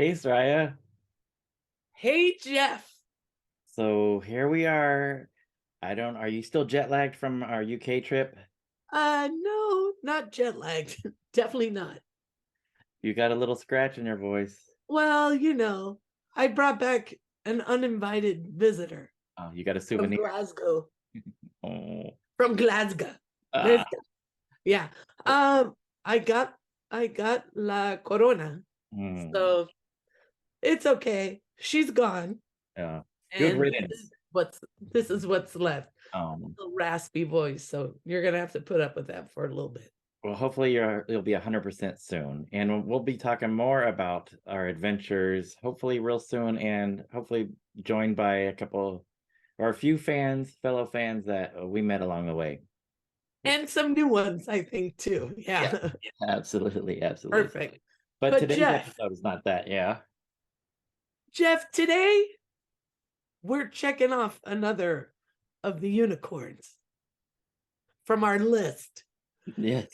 Hey, Soraya. Hey, Jeff. So here we are. Are you still jet lagged from our UK trip? No, not jet lagged. Definitely not. You got a little scratch in your voice. Well, I brought back an uninvited visitor Oh, you got a from souvenir. Glasgow. Oh, From Glasgow. There's ah, yeah. I got La Corona. mm, So it's okay. She's gone. yeah. Good And riddance. this is what's left. Um, A raspy voice. So you're gonna have to put up with that for a little bit. well, hopefully you'll be 100% soon, and we'll be talking more about our adventures. Hopefully real soon, and hopefully joined by a couple or a few fellow fans that we met along the way. And some new ones, I think, too. Yeah, Yeah. absolutely, absolutely. Perfect. But But today's Jeff, episode is not that, yeah. today we're checking off another of the unicorns from our list. Yes.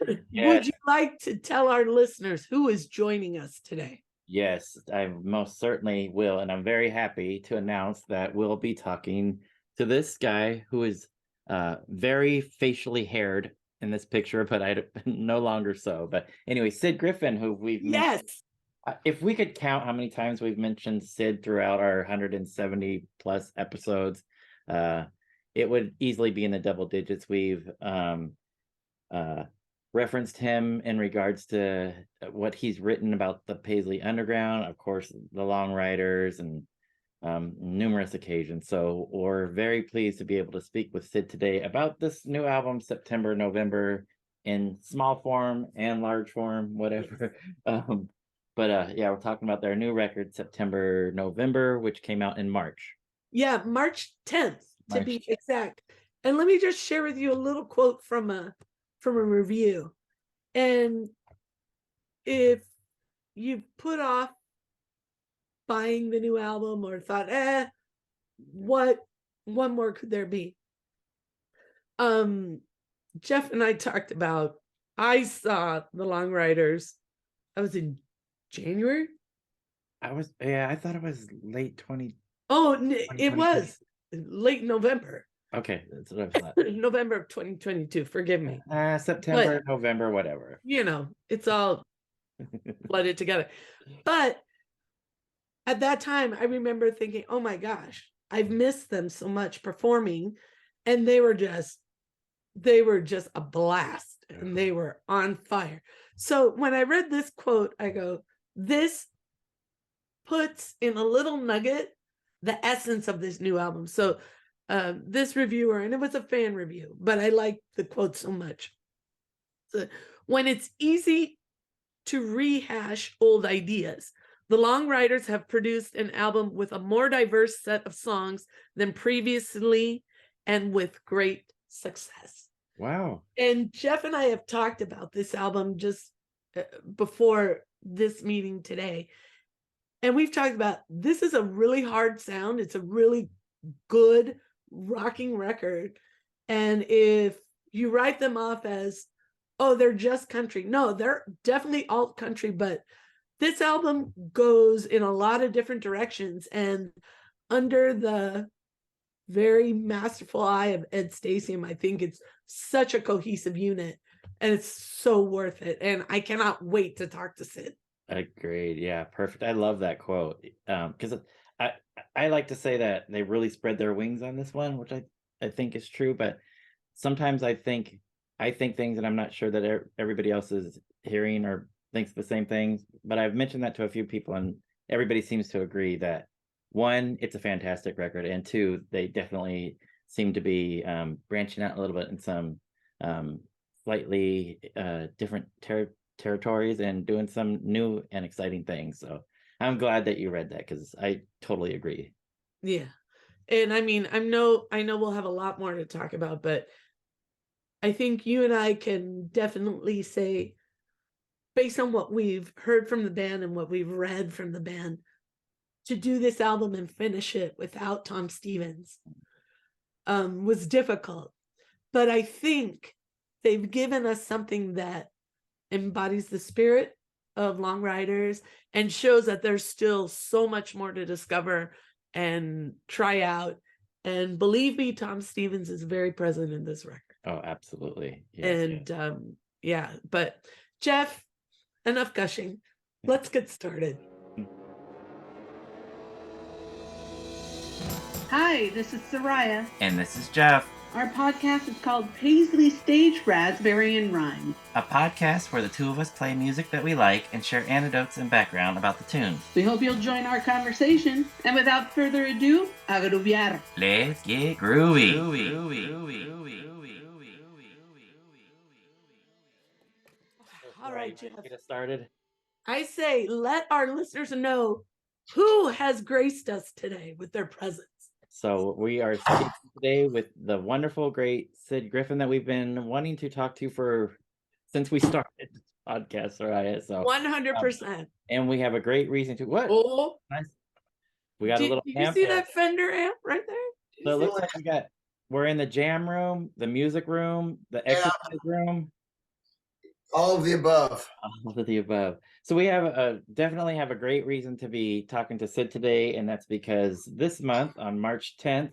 Would Yes. you like to tell our listeners who is joining us today? Yes, I most certainly will. And I'm very happy to announce that we'll be talking to this guy who is very facially haired in this picture, but no longer so. But anyway, Sid Griffin, who we've mentioned. Yes. If we could count how many times we've mentioned Sid throughout our 170 plus episodes, uh, it would easily be in the double digits. We've uh, referenced him in regards to what he's written about the Paisley Underground, of course, the Long Riders, and numerous occasions. So we're very pleased to be able to speak with Sid today about this new album, September, November, in small form and large form, whatever. Um, but yeah, we're talking about their new record, September, November, which came out in March. Yeah, March 10th to March. be exact. And let me just share with you a little quote from a review. And if you put off buying the new album or thought, what one more could there be? Um, Jeff and I talked about, I saw the Long Riders. I was in January. I thought it was late Oh, it 2022. was late November, Okay, that's what I thought. November of 2022. Forgive me. But, September, November, whatever. it's all flooded together. But at that time, I remember thinking, oh my gosh, I've missed them so much performing. And they were just a blast and they were on fire. So when I read this quote, I go, this puts in a little nugget the essence of this new album. So this reviewer, and it was a fan review, but I like the quote so much. So, when it's easy to rehash old ideas, the Long Riders have produced an album with a more diverse set of songs than previously and with great success. Wow. And Jeff and I have talked about this album just before this meeting today. And we've talked about this is a really hard sound. It's a really good rocking record. And if you write them off as, oh, they're just country, no, they're definitely alt country, but this album goes in a lot of different directions. And under the very masterful eye of Ed Stasium, I think it's such a cohesive unit and it's so worth it. And I cannot wait to talk to Sid. Agreed. Yeah, perfect. I love that quote. Because I I like to say that they really spread their wings on this one, which I think is true. But sometimes I think things that I'm not sure that everybody else is hearing or thinks the same things. But I've mentioned that to a few people, and everybody seems to agree that one, it's a fantastic record, and two, they definitely seem to be branching out a little bit in some um, slightly different territories and doing some new and exciting things. So I'm glad that you read that because I totally agree. Yeah. And I mean, I know we'll have a lot more to talk about, but I think you and I can definitely say, based on what we've heard from the band and what we've read from the band, to do this album and finish it without Tom Stevens was difficult. But I think they've given us something that embodies the spirit of Long Ryders and shows that there's still so much more to discover and try out. And believe me, Tom Stevens is very present in this record. Oh, absolutely. Yes, and yeah, but Jeff, enough gushing. Let's get started. Hi, this is Soraya. And this is Jeff. Our podcast is called Paisley Stage Raspberry and Rhyme, a podcast where the two of us play music that we like and share anecdotes and background about the tunes. We hope you'll join our conversation. And without further ado, a grooviar. Let's get groovy. All right, Jeff. Get us started. I say, let our listeners know who has graced us today with their presence. So we are speaking today with the wonderful, great Sid Griffin that we've been wanting to talk to since we started this podcast, Soraya. So 100%. And we have a great reason to. What? Oh, Nice. We got a little did amp you see there. that Fender amp right there? So it looks like we're in the jam room, the music room, the exercise room. All of the above. All of the above. So we have definitely have a great reason to be talking to Sid today, and that's because this month on March 10th,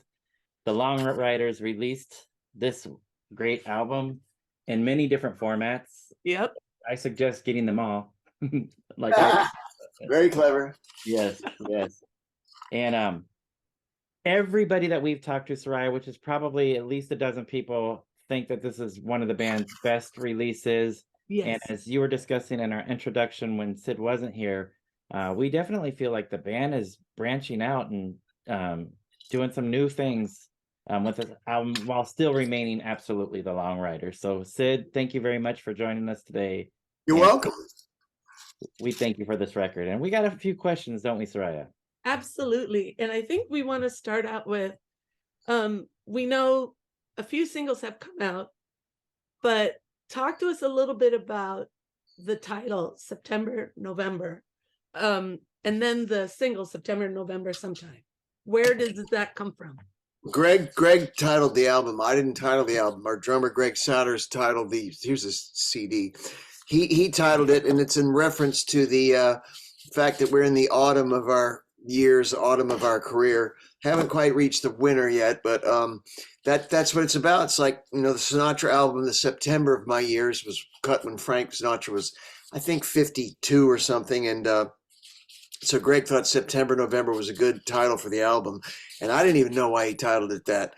the Long Ryders released this great album in many different formats. Yep. I suggest getting them all. Like very clever. Yes. And everybody that we've talked to, Soraya, which is probably at least a dozen people, think that this is one of the band's best releases. Yes. And as you were discussing in our introduction when Sid wasn't here, we definitely feel like the band is branching out and doing some new things with this album while still remaining absolutely the Long Ryders. So Sid, thank you very much for joining us today. You're welcome. We thank you for this record. And we got a few questions, don't we, Soraya? Absolutely. And I think we want to start out with, we know a few singles have come out, but talk to us a little bit about the title, September, November, and then the single, September, November sometime. Where does that come from? Greg titled the album. I didn't title the album. Our drummer, Greg Souders, titled here's a CD. He titled it, and it's in reference to the fact that we're in the autumn of our years, autumn of our career. Haven't quite reached the winter yet, but that's what it's about. It's like, the Sinatra album, The September of My Years, was cut when Frank Sinatra was, I think, 52 or something. And so Greg thought September, November was a good title for the album. And I didn't even know why he titled it that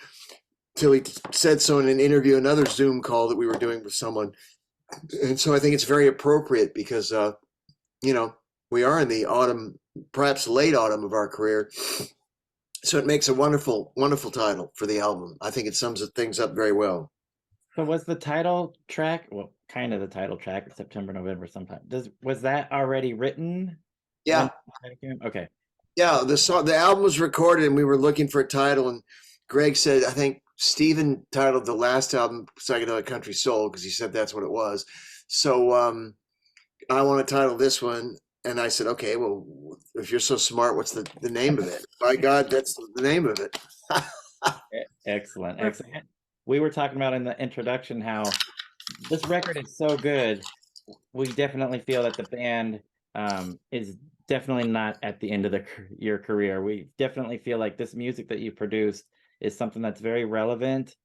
till he said so in an interview, another Zoom call that we were doing with someone. And so I think it's very appropriate because, we are in the autumn, perhaps late autumn of our career. So it makes a wonderful, wonderful title for the album. I think it sums things up very well. So was the title track, well, kind of the title track, September, November sometime. Was that already written? Yeah. Okay. Yeah, the album was recorded and we were looking for a title, and Greg said, I think Steven titled the last album Psychedelic Country Soul because he said that's what it was. So I want to title this one. And I said, okay, well, if you're so smart, what's the name of it? By God, that's the name of it. Excellent. We were talking about in the introduction how this record is so good. We definitely feel that the band is definitely not at the end of your career. We definitely feel like this music that you produced is something that's very relevant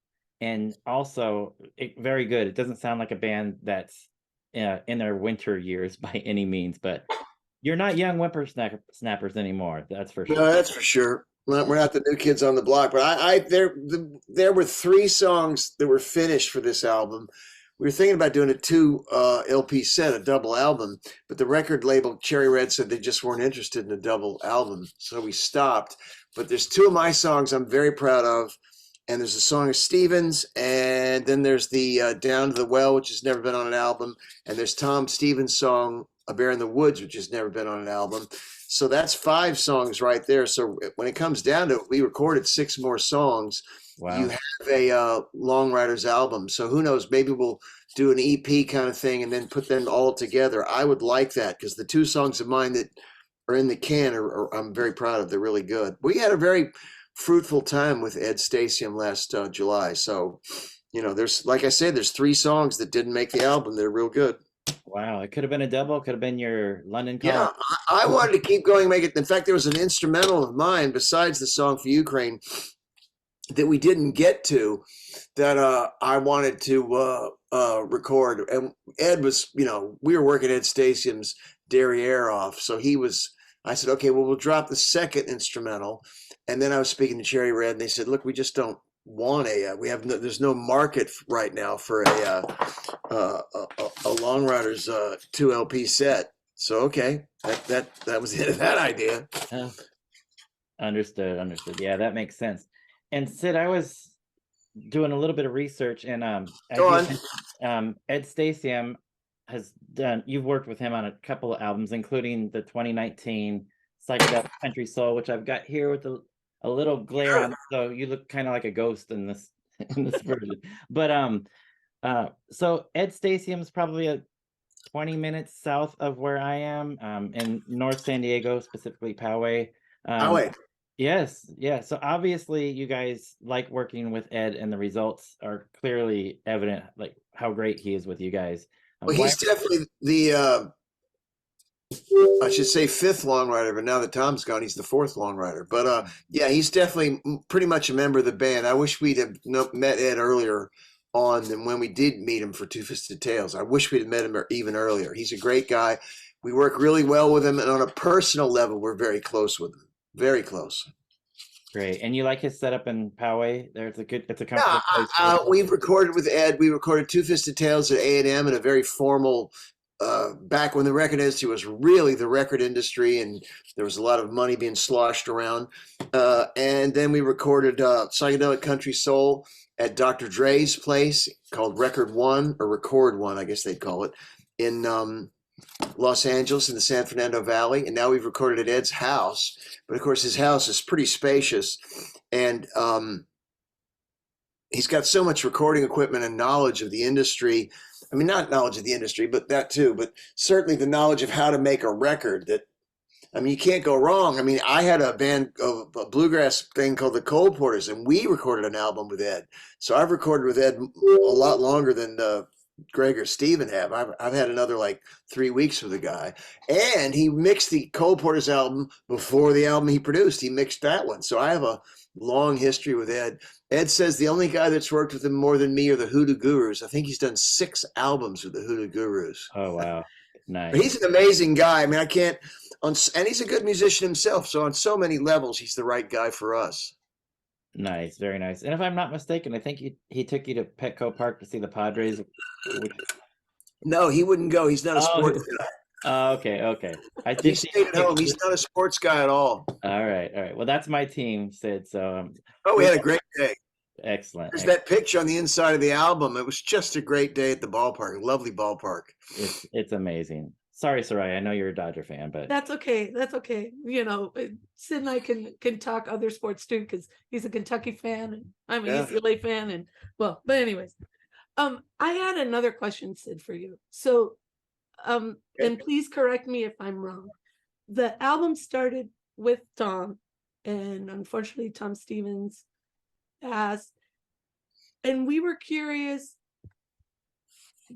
and also very good. It doesn't sound like a band that's in their winter years by any means, but you're not young whippersnappers anymore. That's for sure. No, that's for sure. We're not the new kids on the block, but there were 3 songs that were finished for this album. We were thinking about doing a 2 LP set, a double album, but the record label Cherry Red said they just weren't interested in a double album, so we stopped. But there's 2 of my songs I'm very proud of, and there's a song of Stevens, and then there's the Down to the Well, which has never been on an album, and there's Tom Stevens' song A Bear in the Woods, which has never been on an album. So that's 5 songs right there. So when it comes down to it, we recorded 6 more songs. Wow. You have a Long Ryders album. So who knows, maybe we'll do an EP kind of thing and then put them all together. I would like that because the 2 songs of mine that are in the can I'm very proud of. They're really good. We had a very fruitful time with Ed Stasium last July. So, there's, like I said, there's 3 songs that didn't make the album. They're real good. Wow, it could have been a double, could have been your London Yeah, call. I wanted to keep going, make it. In fact, there was an instrumental of mine besides the song for Ukraine that we didn't get to that I wanted to record. And Ed was, we were working Ed Stasium's Derriere off. So I said, okay, well, we'll drop the second instrumental. And then I was speaking to Cherry Red and they said, look, we just don't want there's no market right now for a Long Ryders 2 LP set. So, okay, that was the end of that idea. Oh, understood. Yeah, that makes sense. And Sid, I was doing a little bit of research, and Go on. Ed Stasium you've worked with him on a couple of albums, including the 2019 Psychedelic Country Soul, which I've got here with a little glare on it, so you look kind of like a ghost in this version. But so Ed Stasium's probably 20 minutes south of where I am, in North San Diego, specifically Poway. Poway. Yes, yeah. So obviously you guys like working with Ed, and the results are clearly evident, like how great he is with you guys. Well, he's definitely the I should say fifth Long Rider, but now that Tom's gone, he's the fourth Long Rider. But yeah, he's definitely pretty much a member of the band. I wish we'd have met Ed earlier on than when we did meet him for Two Fisted Tales. I wish we'd have met him even earlier. He's a great guy. We work really well with him, and on a personal level, we're very close with him. Very close. Great. And you like his setup in Poway? It's a comfortable place. We've recorded with Ed. We recorded Two Fisted Tales at A&M in a very formal, back when the record industry was really the record industry and there was a lot of money being sloshed around. And then we recorded Psychedelic Country Soul at Dr. Dre's place called Record One, or Record One, I guess they'd call it, in Los Angeles in the San Fernando Valley. And now we've recorded at Ed's house. But of course, his house is pretty spacious. And he's got so much recording equipment and knowledge of the industry. I mean, not knowledge of the industry, but that too, but certainly the knowledge of how to make a record that, I mean, you can't go wrong. I mean, I had a band, a bluegrass thing called the Cole Porters, and we recorded an album with Ed. So I've recorded with Ed a lot longer than Greg or Steven have. I've had another like 3 weeks with the guy. And he mixed the Cole Porters album before the album he produced. He mixed that one. So I have a long history with Ed. Ed says the only guy that's worked with him more than me are the Hoodoo Gurus. I think he's done 6 albums with the Hoodoo Gurus. Oh, wow. Nice. But he's an amazing guy. I mean, and he's a good musician himself. So on so many levels, he's the right guy for us. Nice. Very nice. And if I'm not mistaken, I think he took you to Petco Park to see the Padres. No, he wouldn't go. He's not a sports guy. Oh, okay. He stayed at home. He's not a sports guy at all. All right. Well, that's my team, Sid. So we had a great day. Excellent. There's that picture on the inside of the album. It was just a great day at the ballpark. Lovely ballpark. It's amazing. Sorry, Soraya. I know you're a Dodger fan, but that's okay. You know, Sid and I can talk other sports too, because he's a Kentucky fan and I'm a UCLA fan. And well, but anyways, I had another question, Sid, for you. So, and please correct me if I'm wrong. The album started with Tom, and unfortunately, Tom Stevens passed. And we were curious,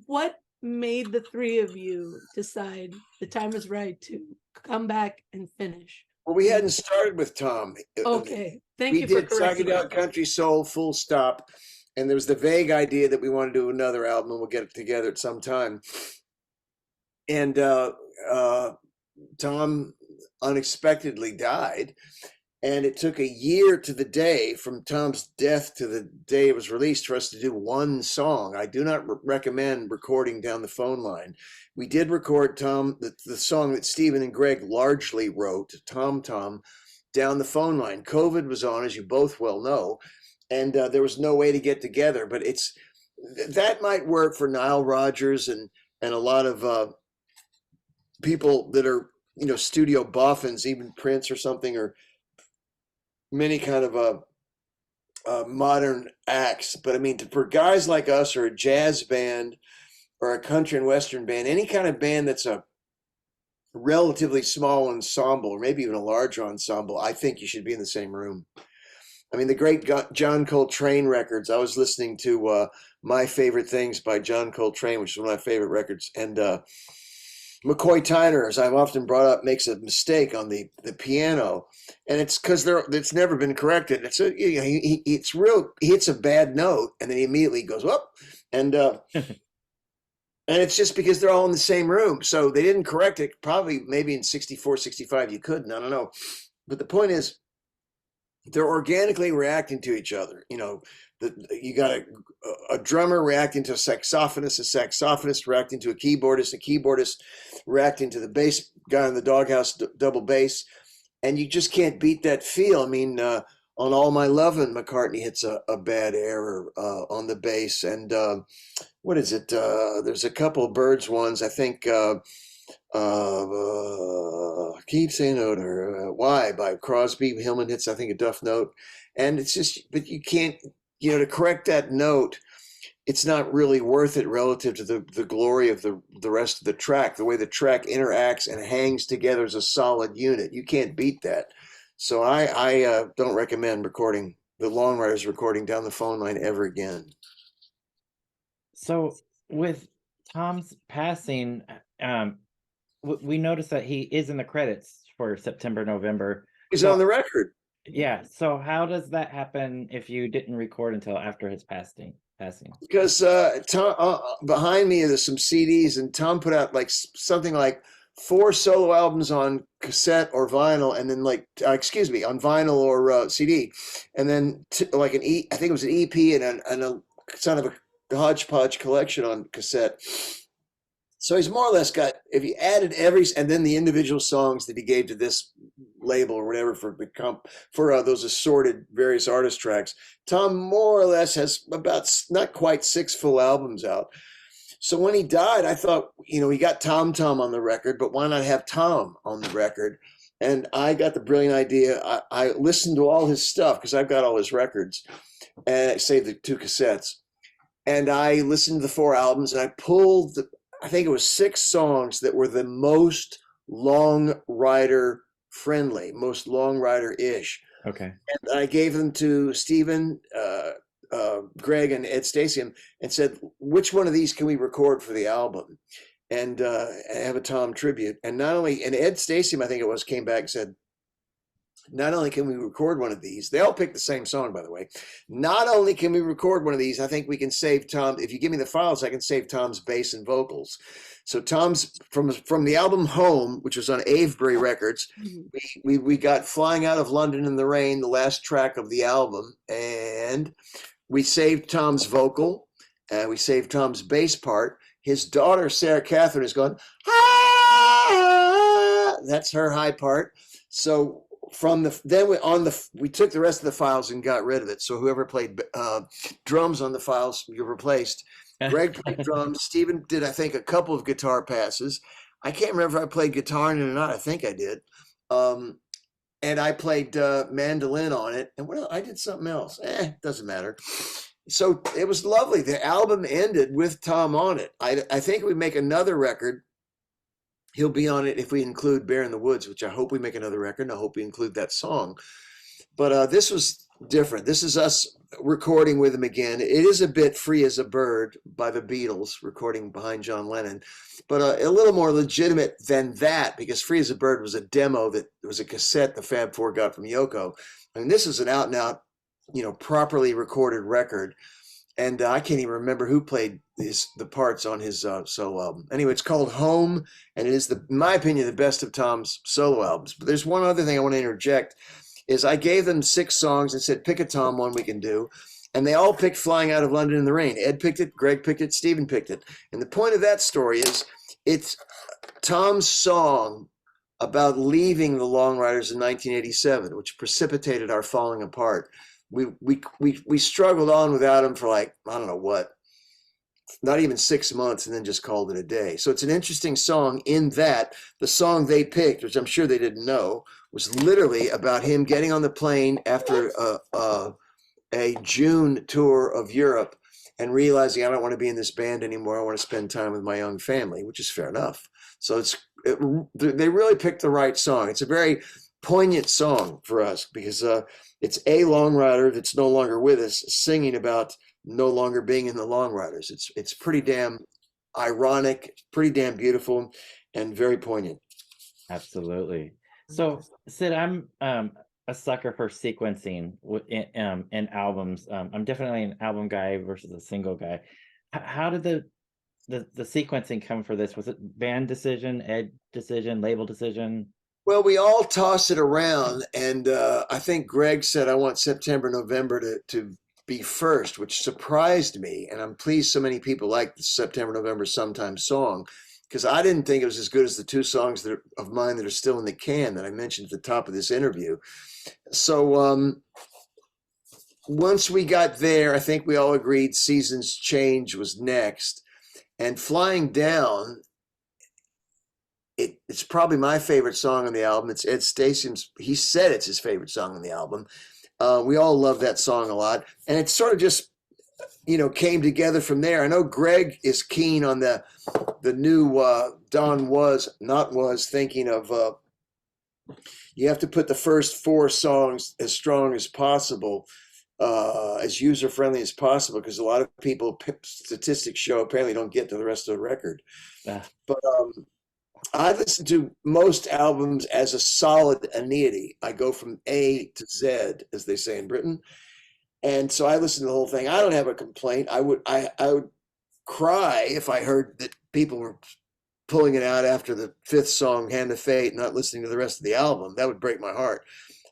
what made the three of you decide the time was right to come back and finish? Well, we hadn't started with Tom. Okay, thank you for correcting me. We did Psychedelic Country Soul, full stop. And there was the vague idea that we want to do another album and we'll get it together at some time. And Tom unexpectedly died. And it took a year to the day from Tom's death to the day it was released for us to do one song. I do not recommend recording down the phone line. We did record the song that Stephen and Greg largely wrote, Tom, down the phone line. COVID was on, as you both well know, and there was no way to get together. But that might work for Nile Rodgers and a lot of people that are, studio boffins, even Prince or something, or many kind of modern acts. But I mean, for guys like us, or a jazz band or a country and western band, any kind of band that's a relatively small ensemble, or maybe even a larger ensemble, I think you should be in the same room. I mean, the great John Coltrane records. I was listening to My Favorite Things by John Coltrane, which is one of my favorite records. And McCoy Tyner, as I've often brought up, makes a mistake on the piano. And it's because it's never been corrected. It's he hits a bad note, and then he immediately goes up. And and it's just because they're all in the same room. So they didn't correct it. Probably maybe in 64, 65, you couldn't. I don't know. But the point is, they're organically reacting to each other. You know, you got a drummer reacting to a saxophonist reacting to a keyboardist reacting to the bass guy in the Doghouse double bass. And you just can't beat that feel. I mean, on All My Lovin', McCartney hits a bad error on the bass. And what is it? There's a couple of Birds ones. I think Keep Saying No to Her. Why? By Crosby. Hillman hits, I think, a duff note. And it's just, but you can't, to correct that note, it's not really worth it relative to the glory of the rest of the track, the way the track interacts and hangs together as a solid unit. You can't beat that. So I don't recommend recording the Long Ryders recording Down the Phone Line ever again. So with Tom's passing, we noticed that he is in the credits for September, November. He's on the record. Yeah. So how does that happen if you didn't record until after his passing? Because Tom, behind me there's some CDs, and Tom put out like something like 4 solo albums on cassette or vinyl, and then on vinyl or CD, and then like I think it was an EP and a kind of a hodgepodge collection on cassette. So he's more or less got, if you added and then the individual songs that he gave to this label or whatever for those assorted various artist tracks, Tom more or less has about not quite 6 full albums out. So when he died, I thought, he got Tom on the record, but why not have Tom on the record? And I got the brilliant idea. I listened to all his stuff because I've got all his records, and I saved the 2 cassettes. And I listened to the 4 albums, and I pulled I think it was 6 songs that were the most Long Ryder friendly, most Long Ryder-ish. Okay. And I gave them to Stephen, Greg, and Ed Stasium, and said, which one of these can we record for the album? And have a Tom tribute. And Ed Stasium, I think it was, came back and said, not only can we record one of these, they all picked the same song, by the way. Not only can we record one of these, I think we can save Tom. If you give me the files, I can save Tom's bass and vocals. So Tom's from the album Home, which was on Avebury Records, we got Flying Out of London in the Rain, the last track of the album, and we saved Tom's vocal, and we saved Tom's bass part. His daughter, Sarah Catherine, is going, ah! That's her high part. So we took the rest of the files and got rid of it. So whoever played drums on the files, you replaced. Greg played drums. Stephen did, I think, a couple of guitar passes. I can't remember if I played guitar in it or not. I think I did. And I played mandolin on it. And I did something else. Doesn't matter. So it was lovely. The album ended with Tom on it. I think we make another record. He'll be on it if we include Bear in the Woods, which I hope we make another record, and I hope we include that song. But this was different. This is us recording with him again. It is a bit Free as a Bird by the Beatles, recording behind John Lennon, but a little more legitimate than that, because Free as a Bird was a demo that was a cassette the Fab Four got from Yoko. I mean, this is an out-and-out, properly recorded record. And I can't even remember who played the parts on his solo album. Anyway, it's called Home, and it is, in my opinion, the best of Tom's solo albums. But there's one other thing I want to interject, is I gave them 6 songs and said, pick a Tom one we can do. And they all picked Flying Out of London in the Rain. Ed picked it, Greg picked it, Stephen picked it. And the point of that story is, it's Tom's song about leaving the Long Ryders in 1987, which precipitated our falling apart. We struggled on without him for I don't know what, not even 6 months, and then just called it a day. So it's an interesting song in that the song they picked, which I'm sure they didn't know, was literally about him getting on the plane after a June tour of Europe and realizing, I don't want to be in this band anymore. I want to spend time with my young family, which is fair enough. So they really picked the right song. It's a very poignant song for us because it's a Long Rider that's no longer with us singing about no longer being in the Long Riders. It's pretty damn ironic, pretty damn beautiful, and very poignant. Absolutely. So, Sid, I'm a sucker for sequencing in albums. I'm definitely an album guy versus a single guy. How did the sequencing come for this? Was it band decision, ed decision, label decision? Well, we all toss it around, and I think Greg said, I want September, November to be first, which surprised me. And I'm pleased so many people like the September, November, Sometimes song, because I didn't think it was as good as the two songs of mine that are still in the can that I mentioned at the top of this interview. So once we got there, I think we all agreed Seasons Change was next. And Flying Down, it's probably my favorite song on the album. It's Ed Stasium's. He said it's his favorite song on the album. We all love that song a lot, and it sort of just, came together from there. I know Greg is keen on the new Don Was thinking of. You have to put the first four songs as strong as possible, as user friendly as possible, because a lot of people, statistics show, apparently don't get to the rest of the record. But I listen to most albums as a solid annuity. I go from A to Z, as they say in Britain. And so I listen to the whole thing. I don't have a complaint. I would cry if I heard that people were pulling it out after the fifth song, Hand of Fate, not listening to the rest of the album. That would break my heart.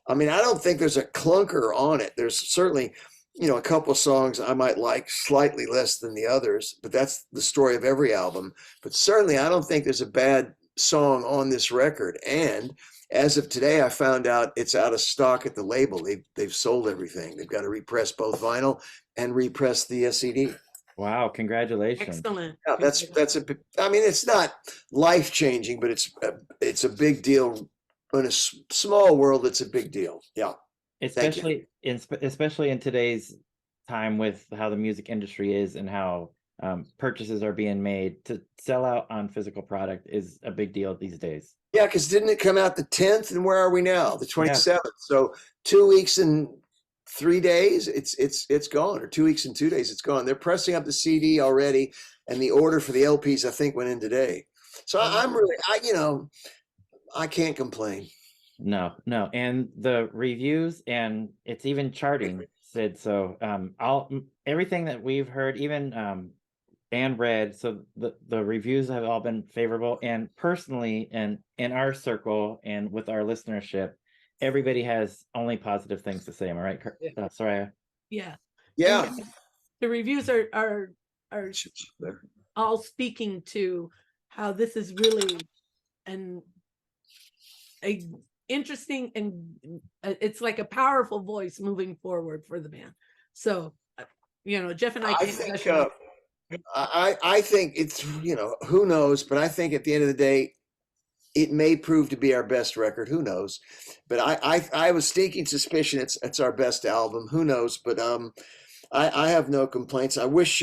I mean, I don't think there's a clunker on it. There's certainly, a couple of songs I might like slightly less than the others, but that's the story of every album. But certainly I don't think there's a bad song on this record. And as of today, I found out it's out of stock at the label. They've sold everything. They've got to repress both vinyl and repress the CD. Wow, congratulations. Excellent. Yeah, that's a. I mean, it's not life changing, but it's a big deal in a small world. It's a big deal. Yeah, especially in today's time with how the music industry is and how purchases are being made. To sell out on physical product is a big deal these days. Yeah, because didn't it come out the 10th, and where are we now? The 27th. Yeah. So 2 weeks and 3 days, it's gone, or 2 weeks and 2 days, it's gone. They're pressing up the CD already, and the order for the LPs I think went in today. So I'm really, I can't complain. No, and the reviews, and it's even charting, Sid. So everything that we've heard, even and read, so the reviews have all been favorable. And personally, and in our circle and with our listenership, everybody has only positive things to say. Am I right, Soraya? Yeah. Yeah. The reviews are all speaking to how this is really a interesting, and it's like a powerful voice moving forward for the band. So, Jeff and I think it's, who knows, but I think at the end of the day, it may prove to be our best record. Who knows? But I have a sneaking suspicion it's our best album. Who knows? But I have no complaints. I wish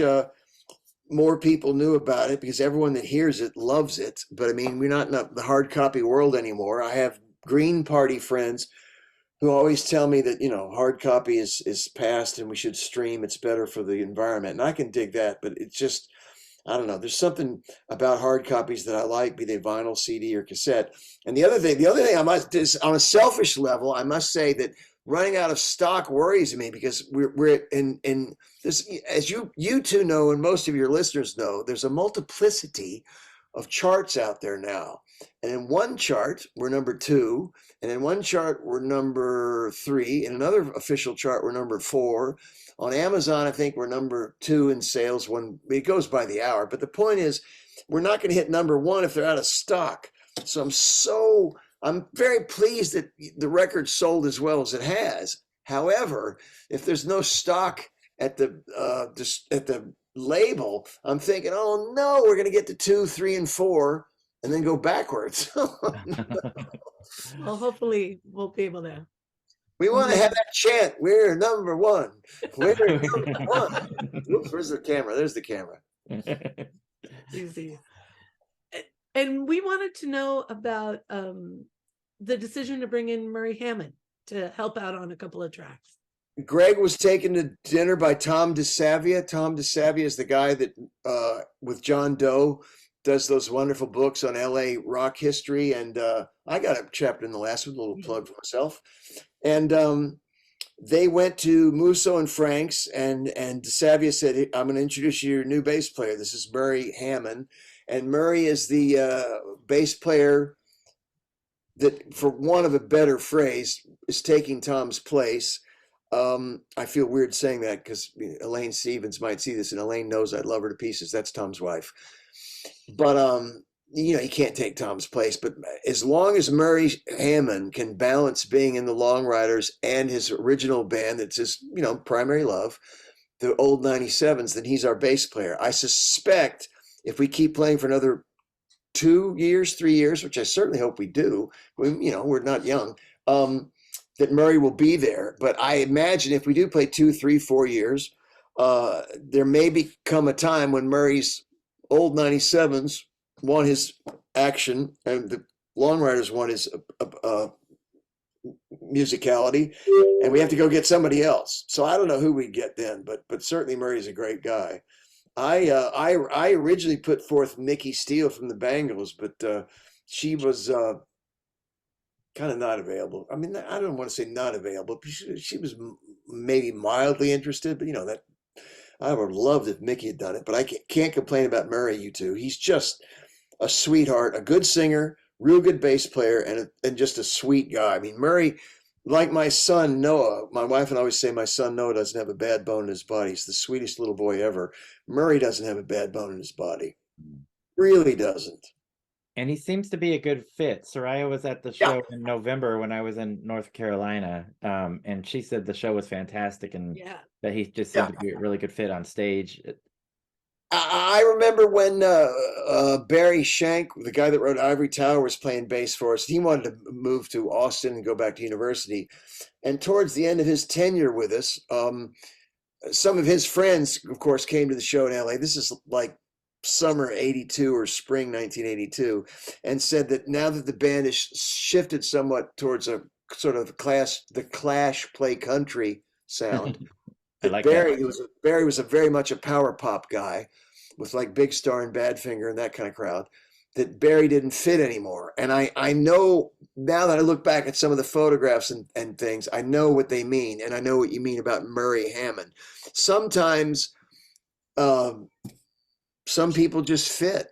more people knew about it, because everyone that hears it loves it. But I mean, we're not in the hard copy world anymore. I have Green Party friends who always tell me that, hard copy is past and we should stream. It's better for the environment. And I can dig that, but it's just, I don't know. There's something about hard copies that I like, be they vinyl, CD, or cassette. And the other thing I must, is on a selfish level, I must say that running out of stock worries me, because we're in this, as you two know, and most of your listeners know, there's a multiplicity of charts out there now. And in one chart, we're number 2. And in one chart, we're number 3. In another official chart, we're number 4. On Amazon, I think we're number 2 in sales. It goes by the hour. But the point is, we're not going to hit number 1 if they're out of stock. So I'm very pleased that the record sold as well as it has. However, if there's no stock at the label, I'm thinking, oh no, we're going to get to 2, 3, and 4, and then go backwards. Well, hopefully we'll be able to. We want to have that chant. We're number 1. We're number 1. Oops, where's the camera? There's the camera. Easy. And we wanted to know about the decision to bring in Murray Hammond to help out on a couple of tracks? Greg was taken to dinner by Tom DeSavia. Tom DeSavia is the guy that, with John Doe, does those wonderful books on LA rock history. And I got a chapter in the last one, a little plug for myself. And they went to Musso and Frank's, and DeSavia said, I'm going to introduce you to your new bass player. This is Murray Hammond. And Murray is the bass player that, for want of a better phrase, is taking Tom's place. I feel weird saying that because Elaine Stevens might see this, and Elaine knows I love her to pieces. That's Tom's wife. But you know, he can't take Tom's place. But as long as Murray Hammond can balance being in the Long Ryders and his original band, that's his, you know, primary love, the old 97s, then he's our bass player. I suspect if we keep playing for another 2 years, 3 years, which I certainly hope we do, you know, we're not young, that Murray will be there. But I imagine if we do play 2, 3, 4 years, there may become a time when Murray's old 97s want his action and the Long Ryders want his musicality, and we have to go get somebody else. So I don't know who we'd get then, but certainly Murray's a great guy. I originally put forth Mickey Steele from the Bangles, but she was kind of not available. I mean, I don't want to say not available, but she was maybe mildly interested, but you know, that I would have loved if Mickey had done it, but I can't complain about Murray, you two. He's just a sweetheart, a good singer, real good bass player, and just a sweet guy. I mean, Murray, like my son Noah, my wife and I always say my son Noah doesn't have a bad bone in his body. He's the sweetest little boy ever. Murray doesn't have a bad bone in his body. Really doesn't. And he seems to be a good fit. Soraya was at the show in November when I was in North Carolina, and she said the show was fantastic and that he just seemed to be a really good fit on stage. I remember when Barry Shank, the guy that wrote Ivory Tower, was playing bass for us. He wanted to move to Austin and go back to university. And towards the end of his tenure with us, some of his friends, of course, came to the show in LA. This is like summer 82 or spring 1982, and said that now that the band has shifted somewhat towards a sort of the Clash play country sound, like Barry was a very much a power pop guy with like Big Star and Badfinger and that kind of crowd, that Barry didn't fit anymore. And I know now that I look back at some of the photographs and things, I know what they mean. And I know what you mean about Murray Hammond. Sometimes some people just fit,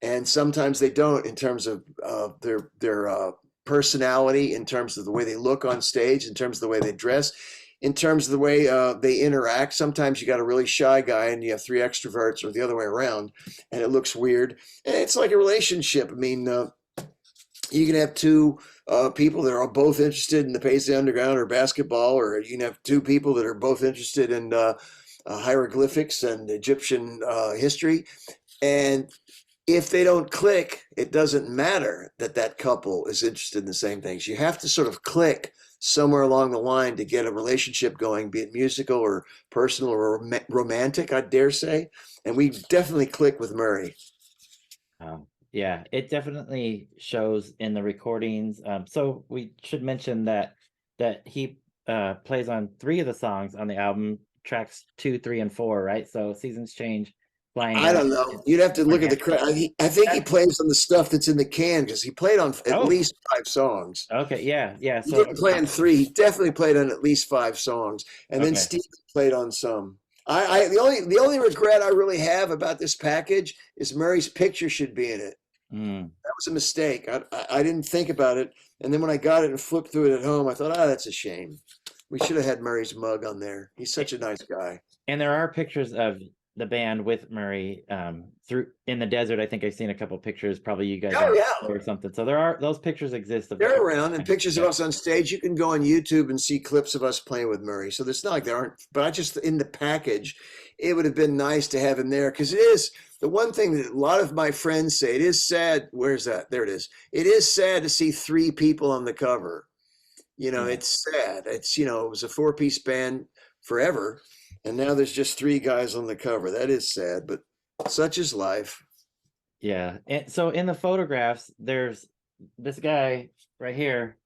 and sometimes they don't, in terms of their personality, in terms of the way they look on stage, in terms of the way they dress, in terms of the way they interact. Sometimes you got a really shy guy and you have 3 extroverts, or the other way around, and it looks weird. And it's like a relationship. I mean, you can have 2 people that are both interested in the Paisley Underground or basketball, or you can have 2 people that are both interested in hieroglyphics and Egyptian history. And if they don't click, it doesn't matter that couple is interested in the same things. You have to sort of click somewhere along the line to get a relationship going, be it musical or personal or romantic, I dare say. And we definitely click with Murray. Yeah, it definitely shows in the recordings. So we should mention that he plays on 3 of the songs on the album, tracks 2, 3, and 4, right? So Seasons Change, Flying I Down. don't know. You'd have to look at the credit. I think he plays on the stuff that's in the can, because he played on at least 5 songs. Okay, yeah. He So didn't play on 3. He definitely played on at least 5 songs, and then Steve played on some. The only regret I really have about this package is Murray's picture should be in it. That was a mistake. I didn't think about it, and then when I got it and flipped through it at home, I thought, that's a shame. We should have had Murray's mug on there. He's such a nice guy. And there are pictures of the band with Murray through in the desert. I think I've seen a couple pictures, probably you guys or something. So those pictures exist. They're around, and pictures of us on stage. You can go on YouTube and see clips of us playing with Murray. So it's not like there aren't, but I just, in the package, it would have been nice to have him there, because it is the one thing that a lot of my friends say. It is sad. Where's that? There it is. It is sad to see 3 people on the cover. You know, it's sad. It's, you know, it was a 4-piece band forever, and now there's just 3 guys on the cover. That is sad, but such is life. Yeah. And so in the photographs, there's this guy right here,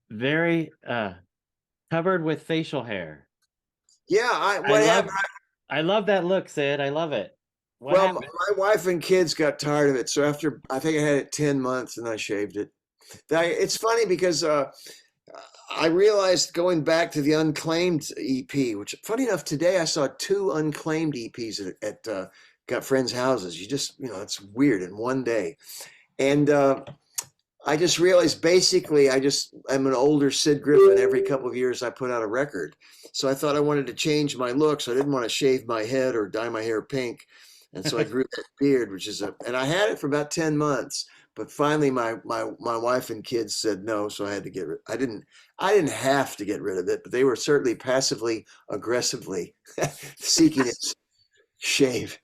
very covered with facial hair. Yeah, I love that look, Sid. I love it. What well, happened? my wife and kids got tired of it, so after I think I had it 10 months, and I shaved it. It's funny because I realized going back to the Unclaimed EP, which funny enough, today I saw 2 Unclaimed EPs at got friends' houses. It's weird in one day. And I just realized basically I'm an older Sid Griffin. Every couple of years I put out a record. So I thought I wanted to change my look. So I didn't want to shave my head or dye my hair pink. And so I grew that beard, and I had it for about 10 months. But finally my wife and kids said no, so I had to get rid. I didn't have to get rid of it, but they were certainly passively aggressively seeking its shave.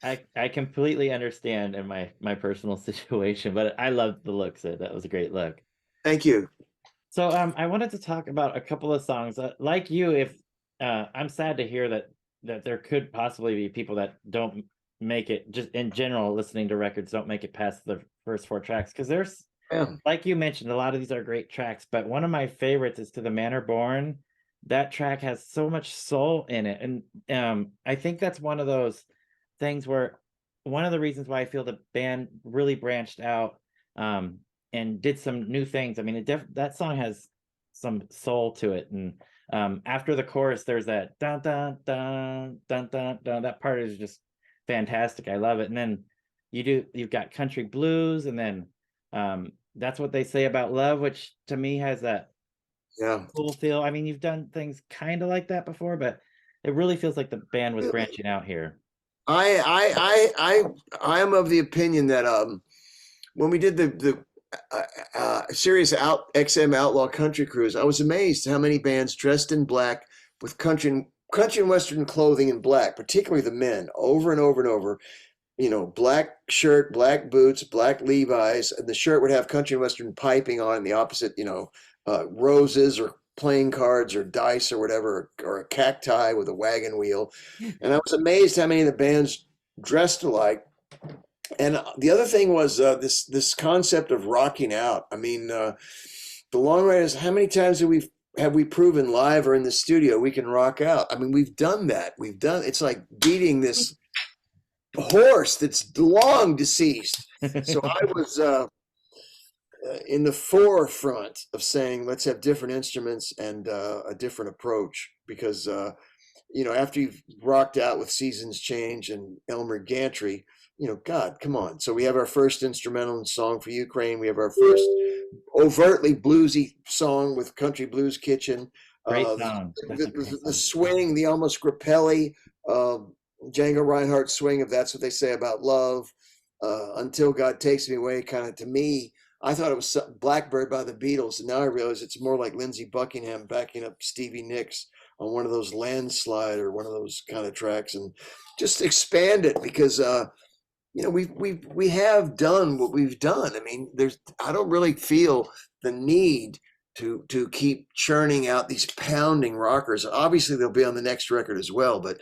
I completely understand in my personal situation, but I love the look, Sid. That was a great look. Thank you. So I wanted to talk about a couple of songs. Like you, if I'm sad to hear that there could possibly be people that don't make it, just in general, listening to records, don't make it past the first 4 tracks, because there's, like you mentioned, a lot of these are great tracks, but one of my favorites is To the Manor Born. That track has so much soul in it, and I think that's one of those things where one of the reasons why I feel the band really branched out and did some new things. I mean, that song has some soul to it, and after the chorus, there's that dun dun dun dun dun dun. That part is just fantastic. I love it. And then you've got Country Blues, and then That's What They Say About Love, which to me has that cool feel. I mean, you've done things kind of like that before, but it really feels like the band was branching out here. I am of the opinion that when we did the Sirius XM Outlaw Country Cruise, I was amazed how many bands dressed in black with country and western clothing in black, particularly the men, over and over and over. Black shirt, black boots, black Levi's, and the shirt would have country and western piping on, and the opposite, roses or playing cards or dice or whatever, or a cacti with a wagon wheel. And I was amazed how many of the bands dressed alike. And the other thing was this concept of rocking out. I mean, the Long Ryders, how many times have we proven live or in the studio we can rock out? I mean, we've done that. It's like beating this horse that's long deceased. So I was in the forefront of saying, let's have different instruments and a different approach, because after you've rocked out with Seasons Change and Elmer Gantry, God, come on. So we have our first instrumental song for Ukraine. We have our first overtly bluesy song with Country Blues Kitchen. Great song. The swing, the almost Grappelli, Django Reinhardt swing of That's What They Say About Love, Until God Takes Me Away, kind of, to me, I thought it was Blackbird by the Beatles, and now I realize it's more like Lindsey Buckingham backing up Stevie Nicks on one of those Landslide or one of those kind of tracks, and just expand it, because we have done what we've done. I mean, I don't really feel the need to keep churning out these pounding rockers. Obviously they'll be on the next record as well, but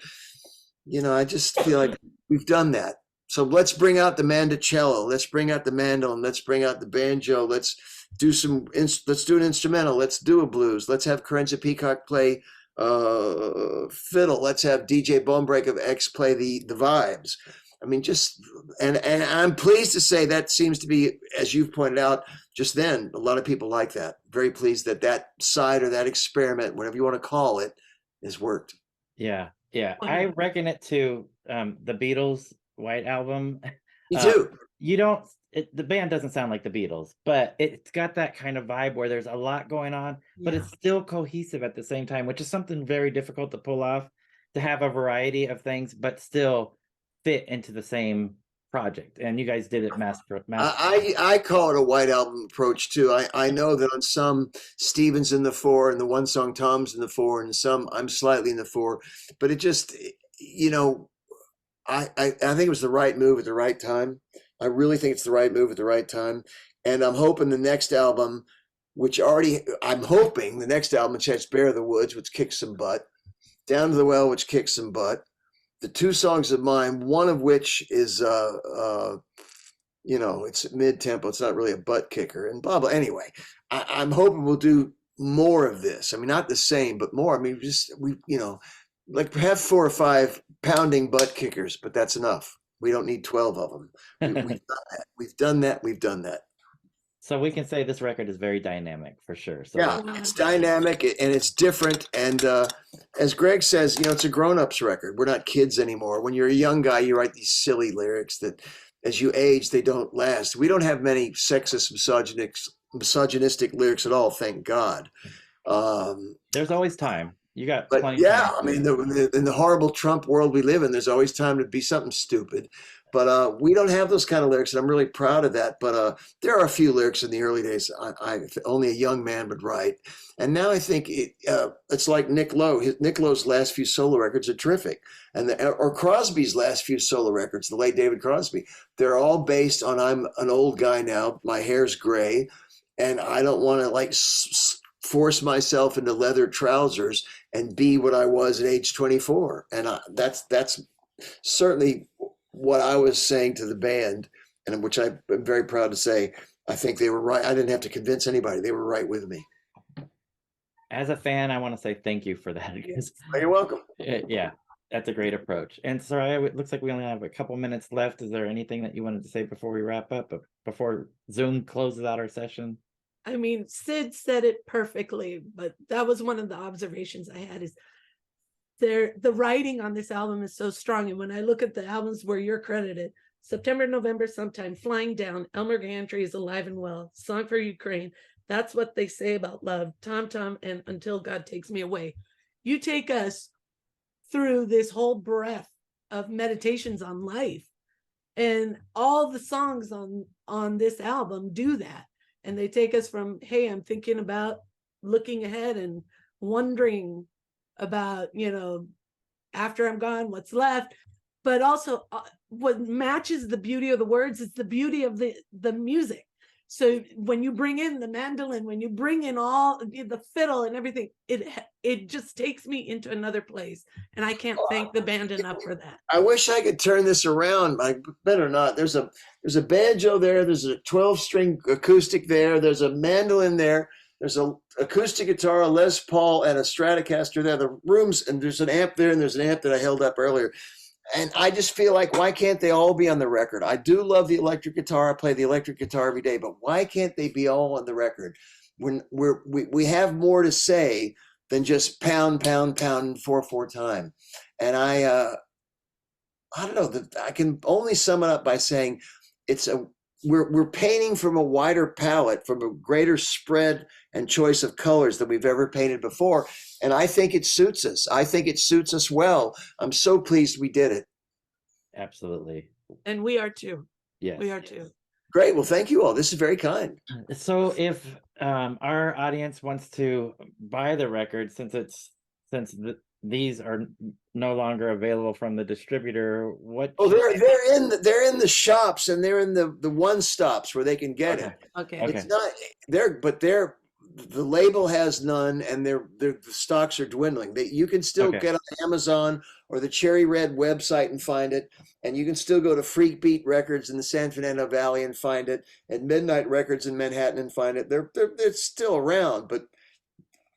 I just feel like we've done that. So let's bring out the mandocello, let's bring out the mandolin, let's bring out the banjo, let's do an instrumental, let's do a blues, let's have Carenza Peacock play fiddle, let's have DJ Bonebreak of X play the vibes. I mean, and I'm pleased to say that seems to be, as you've pointed out just then, a lot of people like that. Very pleased that side, or that experiment, whatever you want to call it, has worked. Yeah. I reckon it to the Beatles' White Album. Me too. The band doesn't sound like the Beatles, but it's got that kind of vibe where there's a lot going on, but it's still cohesive at the same time, which is something very difficult to pull off, to have a variety of things, but still fit into the same project. And you guys did it master. I call it a White Album approach too. I know that on some Steven's in the 4, and the one song Tom's in the 4, and some I'm slightly in the 4, but it just, I think it was the right move at the right time. I really think it's the right move at the right time. And I'm hoping the next album, which has Bear of the Woods, which kicks some butt, Down to the Well, which kicks some butt, the 2 songs of mine, one of which is it's mid-tempo. It's not really a butt kicker and blah, blah. Anyway, I'm hoping we'll do more of this. I mean, not the same, but more. I mean, like have 4 or 5 pounding butt kickers, but that's enough. We don't need 12 of them. We've done that. We've done that. We've done that. So we can say this record is very dynamic for sure. So Yeah, it's dynamic and it's different. And as Greg says, it's a grown-ups record. We're not kids anymore. When you're a young guy, you write these silly lyrics that as you age, they don't last. We don't have many sexist, misogynistic lyrics at all, thank God. There's always time. You got But plenty yeah, of time. I mean, in the horrible Trump world we live in, there's always time to be something stupid. But we don't have those kind of lyrics, and I'm really proud of that. But there are a few lyrics in the early days I only a young man would write. And now I think it's like Nick Lowe. Nick Lowe's last few solo records are terrific. Or Crosby's last few solo records, the late David Crosby. They're all based on I'm an old guy now, my hair's gray, and I don't want to force myself into leather trousers and be what I was at age 24. And that's certainly what I was saying to the band, and which I'm very proud to say, I think they were right. I didn't have to convince anybody. They were right with me. As a fan, I want to say thank you for that. You're welcome. Yeah, that's a great approach. And Soraya, it looks like we only have a couple minutes left. Is there anything that you wanted to say before we wrap up, before Zoom closes out our session? I mean, Sid said it perfectly, but that was one of the observations I had is the writing on this album is so strong. And when I look at the albums where you're credited, September, November, Sometime, Flying Down, Elmer Gantry is Alive and Well, Song for Ukraine, That's What They Say About Love, Tom Tom, and Until God Takes Me Away. You take us through this whole breadth of meditations on life. And all the songs on this album do that. And they take us from, hey, I'm thinking about looking ahead and wondering about, after I'm gone, what's left. But also what matches the beauty of the words is the beauty of the music. So when you bring in the mandolin, when you bring in all the fiddle and everything, it just takes me into another place. And I can't thank the band enough for that. I wish I could turn this around. I better not. There's a banjo there. There's a 12-string acoustic there. There's a mandolin there. There's a acoustic guitar, a Les Paul, and a Stratocaster there. The rooms, and there's an amp there, and there's an amp that I held up earlier. And I just feel like, why can't they all be on the record? I do love the electric guitar. I play the electric guitar every day, but why can't they be all on the record? When we have more to say than just pound, pound, pound, 4/4 time. And I don't know. I can only sum it up by saying we're painting from a wider palette, from a greater spread and choice of colors than we've ever painted before. And I think it suits us. I think it suits us well. I'm so pleased we did it. Absolutely. And we are too. Yes. We are too. Great. Well, thank you all. This is very kind. So if our audience wants to buy the record, these are no longer available from the distributor, what? Oh, they're in the shops, and they're in the one stops where they can get it. Okay. Okay. It's not the label has none, and the stocks are dwindling. You can still Okay. get on Amazon or the Cherry Red website and find it, and you can still go to Freak Beat Records in the San Fernando Valley and find it, at Midnight Records in Manhattan and find it. They're still around, but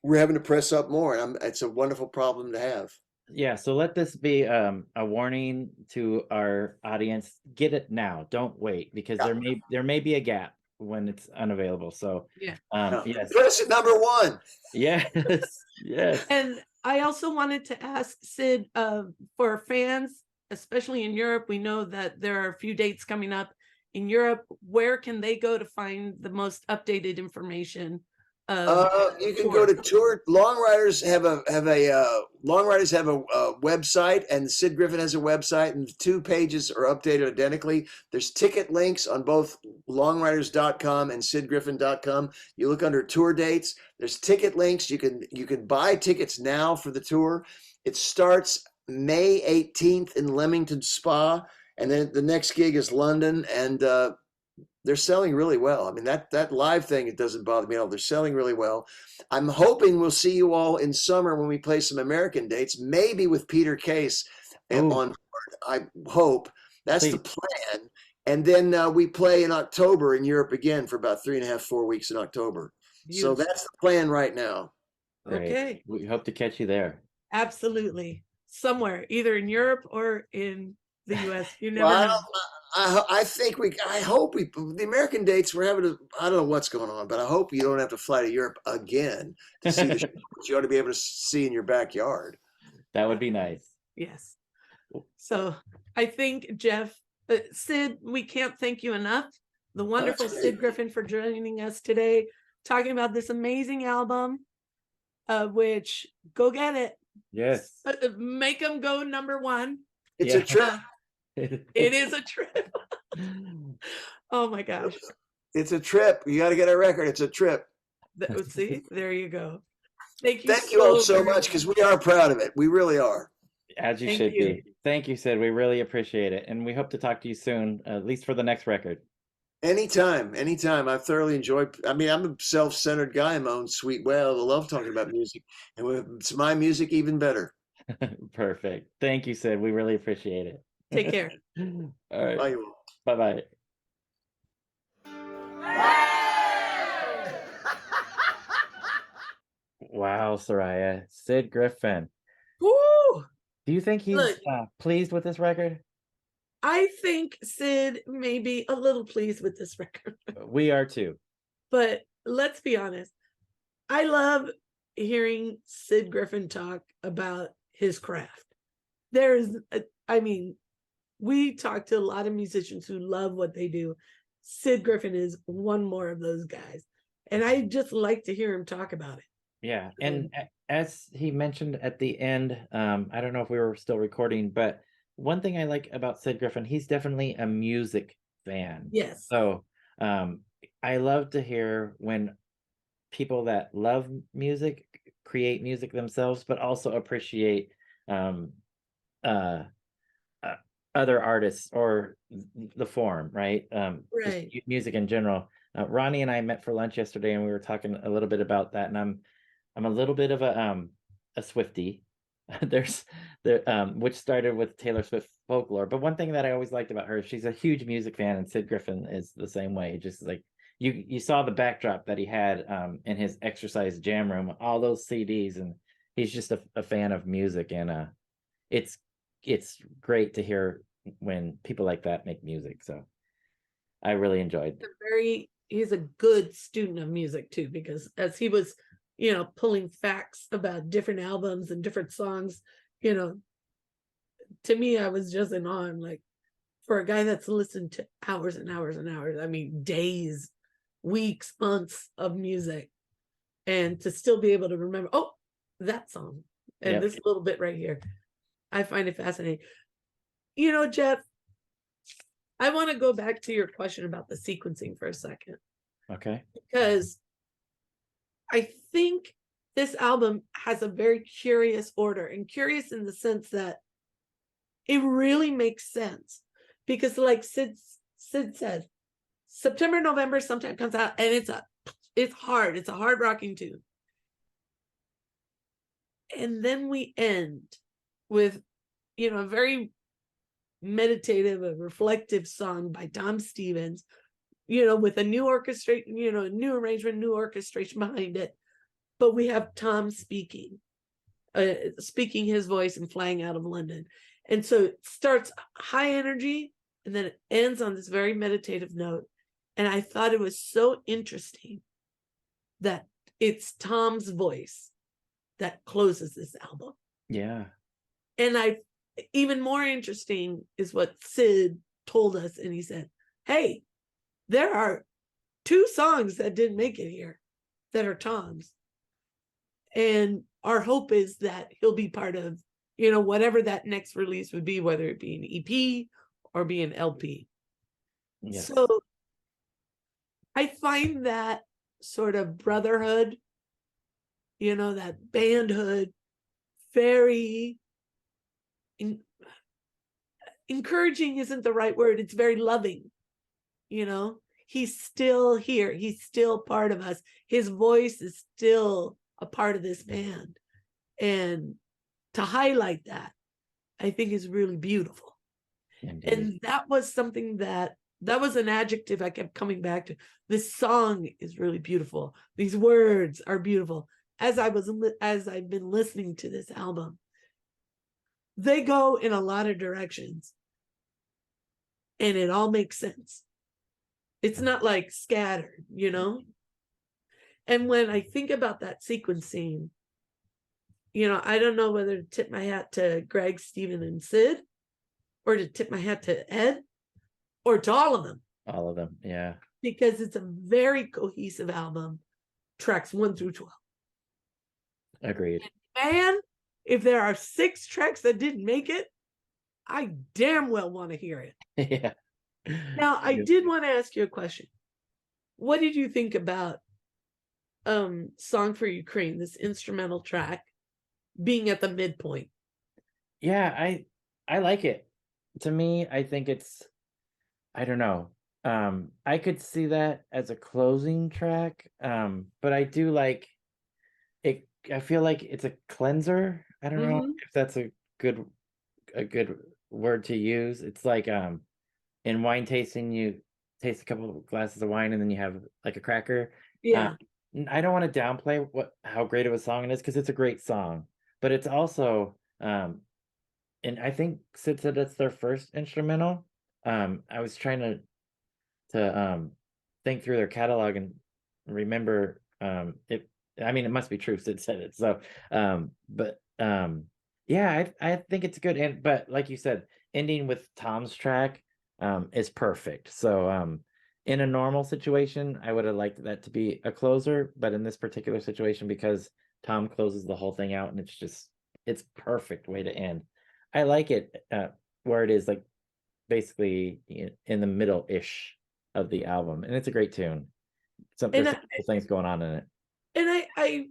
we're having to press up more, and it's a wonderful problem to have. Yeah, so let this be a warning to our audience. Get it now. Don't wait, because there may be a gap when it's unavailable. So Yeah. Yes. Press it number 1. Yes. Yes. And I also wanted to ask Sid, for fans, especially in Europe, we know that there are a few dates coming up in Europe. Where can they go to find the most updated information? You can go to tour. Long Ryders have a website, and Sid Griffin has a website, and the 2 pages are updated identically. There's ticket links on both longriders.com and sidgriffin.com. You look under tour dates. There's ticket links. You can buy tickets now for the tour. It starts May 18th in Leamington Spa, and then the next gig is London, and they're selling really well. I mean, that live thing, it doesn't bother me at all. They're selling really well. I'm hoping we'll see you all in summer when we play some American dates, maybe with Peter Case on board. I hope. That's the plan. And then we play in October in Europe again for about 3.5, 4 weeks in October. So Beautiful. that's the plan right now. Great. Okay. We hope to catch you there. Absolutely. Somewhere, either in Europe or in the US. You never Well, know. I think I hope the American dates we're having I don't know what's going on, but I hope you don't have to fly to Europe again to see the show that you ought to be able to see in your backyard. That would be nice. Yes. So I think, Jeff, Sid, we can't thank you enough. The wonderful That's Sid great. Griffin for joining us today, talking about this amazing album, which go get it. Yes. Make them go #1. It's a trip. It is a trip. Oh my gosh. It's a trip. You got to get a record. It's a trip. See, there you go. Thank you. Thank you all so very much because we are proud of it. We really are. As you Thank should you. be. Thank you, Sid. We really appreciate it. And we hope to talk to you soon, at least for the next record. Anytime. I've thoroughly enjoyed. I mean, I'm a self-centered guy in my own sweet way. I love talking about music, and when it's my music, even better. Perfect. Thank you, Sid. We really appreciate it. Take care. All right. Bye, you all. Bye-bye. Wow, Soraya. Sid Griffin. Woo! Do you think he's Look. pleased with this record? I think Sid may be a little pleased with this record, We are too. but let's be honest. I love hearing Sid Griffin talk about his craft. We talk to a lot of musicians who love what they do. Sid Griffin is one more of those guys. And I just like to hear him talk about it. Yeah. And as he mentioned at the end, I don't know if we were still recording, but one thing I like about Sid Griffin, he's definitely a music fan. Yes. So I love to hear when people that love music create music themselves, but also appreciate other artists or the form, right? Just Right. music in general. Ronnie and I met for lunch yesterday, and we were talking a little bit about that. And I'm a little bit of a Swiftie. Which started with Taylor Swift folklore. But one thing that I always liked about her, she's a huge music fan, and Sid Griffin is the same way. Just like you saw the backdrop that he had in his exercise jam room, all those CDs, and he's just a fan of music, and it's great to hear when people like that make music. So I really enjoyed. He's a good student of music too, because as he was, pulling facts about different albums and different songs, to me, I was just in awe. I'm like, for a guy that's listened to hours and hours and hours, I mean, days, weeks, months of music, and to still be able to remember, oh, that song and Yep. this little bit right here. I find it fascinating. Jeff, I want to go back to your question about the sequencing for a second, Okay. because I think this album has a very curious order, and curious in the sense that it really makes sense, because like Sid said, September, November sometimes comes out and it's hard. It's a hard rocking tune. And then we end with, a very meditative, a reflective song by Tom Stevens, with a new orchestration, new arrangement, new orchestration behind it. But we have Tom speaking his voice and flying out of London. And so it starts high energy and then it ends on this very meditative note. And I thought it was so interesting that it's Tom's voice that closes this album. Yeah. And even more interesting is what Sid told us. And he said, hey, there are 2 songs that didn't make it here that are Tom's. And our hope is that he'll be part of, whatever that next release would be, whether it be an EP or be an LP. Yes. So I find that sort of brotherhood, that bandhood, very encouraging isn't the right word. It's very loving. He's still here. He's still part of us. His voice is still a part of this band. And to highlight that, I think is really beautiful. Indeed. And that was something that that was an adjective I kept coming back to. This song is really beautiful. These words are beautiful. As I've been listening to this album, they go in a lot of directions, and it all makes sense. It's not like scattered, you know? And when I think about that sequence scene, you know, I don't know whether to tip my hat to Greg, Steven, and Sid, or to tip my hat to Ed, or to all of them. All of them, yeah. Because it's a very cohesive album, tracks 1 through 12. Agreed. And man, if there are 6 tracks that didn't make it, I damn well want to hear it. Yeah. Now, I did want to ask you a question. What did you think about Song for Ukraine, this instrumental track, being at the midpoint? Yeah, I like it. To me, I think it's, I don't know. I could see that as a closing track. But I do like it. I feel like it's a cleanser. I don't know if that's a good word to use. It's like in wine tasting, you taste a couple of glasses of wine and then you have like a cracker. Yeah. I don't want to downplay how great of a song it is, because it's a great song, but it's also and I think Sid said that's their first instrumental. I was trying to think through their catalog and remember it. I mean, it must be true. Sid said it. So yeah, I think it's good. But like you said, ending with Tom's track is perfect. So in a normal situation, I would have liked that to be a closer, but in this particular situation, because Tom closes the whole thing out, and it's perfect way to end. I like it where it is like basically in the middle-ish of the album, and it's a great tune. There's some cool things going on in it. And I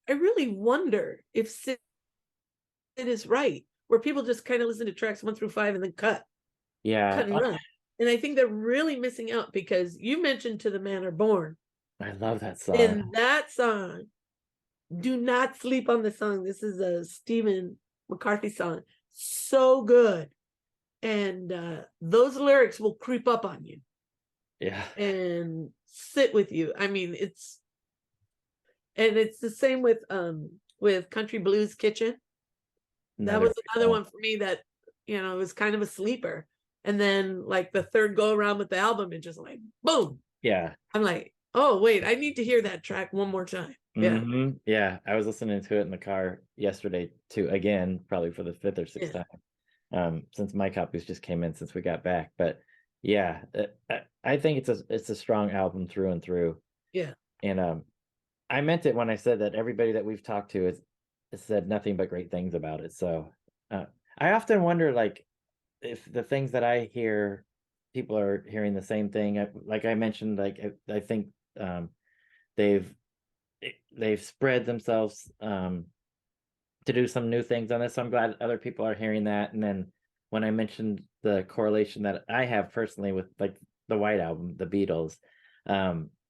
really wonder if Sid is right, where people just kind of listen to tracks 1 through 5 and then cut and run. And I think they're really missing out, because you mentioned To the Manor Born. I love that song. In that song, do not sleep on the song. This is a Stephen McCarthy song. So good. And those lyrics will creep up on you. Yeah. And sit with you. I mean, it's the same with Country Blues Kitchen. That was another one for me that, you know, was kind of a sleeper. And then like the third go around with the album, it just like boom. Yeah. I'm like, oh wait, I need to hear that track one more time. Yeah. Yeah. I was listening to it in the car yesterday too, again, probably for the 5th or 6th time. Since my copies just came in since we got back. But yeah, I think it's a strong album through and through. Yeah. And I meant it when I said that everybody that we've talked to has said nothing but great things about it. So I often wonder, like, if the things that I hear, people are hearing the same thing. Like I mentioned, like I think they've spread themselves to do some new things on this. So I'm glad other people are hearing that. And then when I mentioned the correlation that I have personally with like the White Album, the Beatles,